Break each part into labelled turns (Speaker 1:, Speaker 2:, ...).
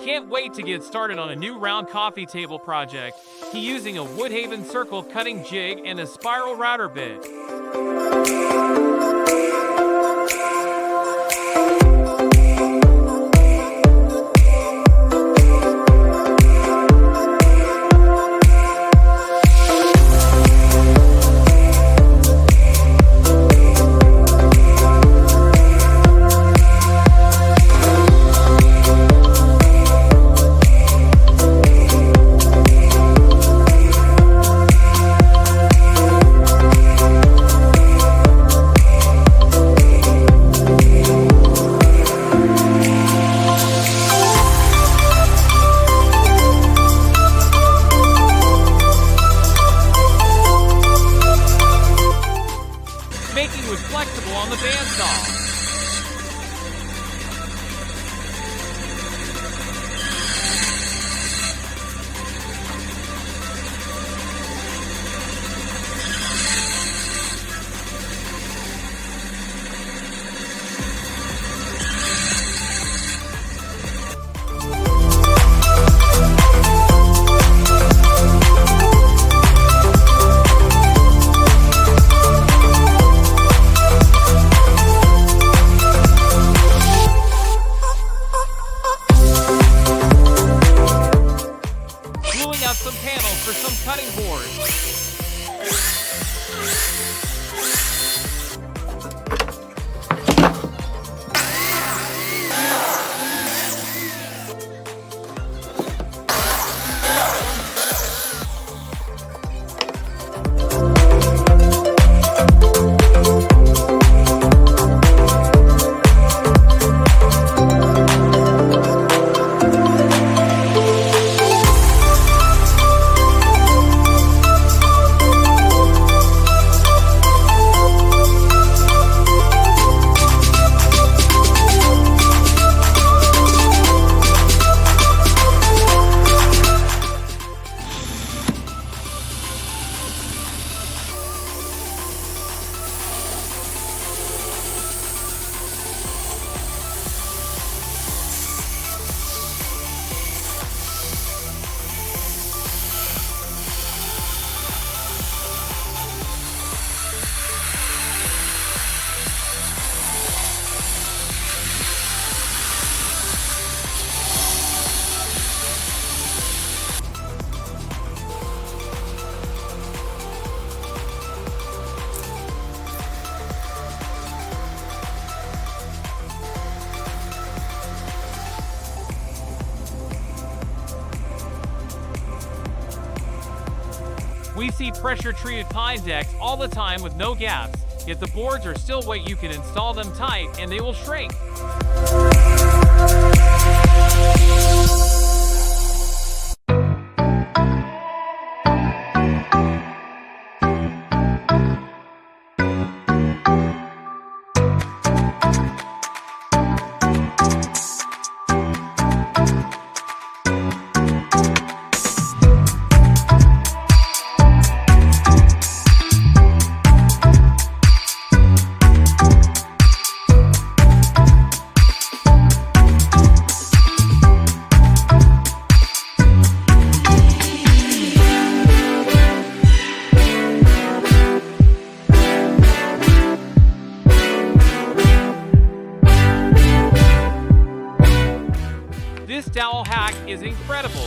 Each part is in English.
Speaker 1: Can't wait to get started on a new round coffee table project. He's using a Woodhaven circle cutting jig and a spiral router bit. Making wood flexible on the bandsaw. Gluing out some panels for some cutting boards. We see pressure-treated pine decks all the time with no gaps, yet the boards are still what you can install them tight and they will shrink. This dowel hack is incredible.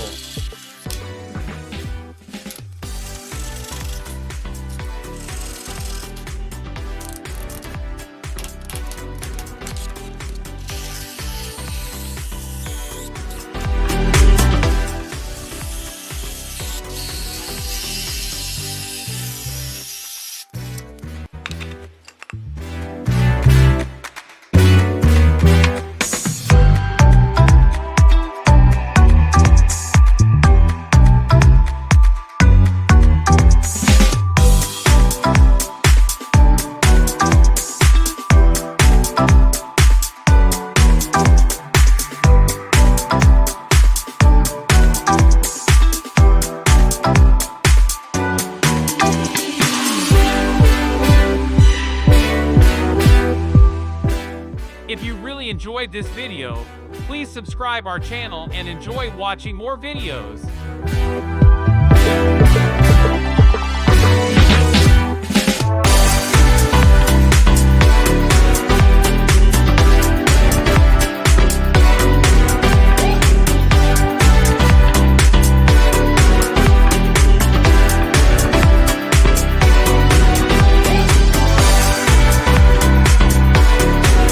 Speaker 1: If you really enjoyed this video, Please subscribe our channel and enjoy watching more videos.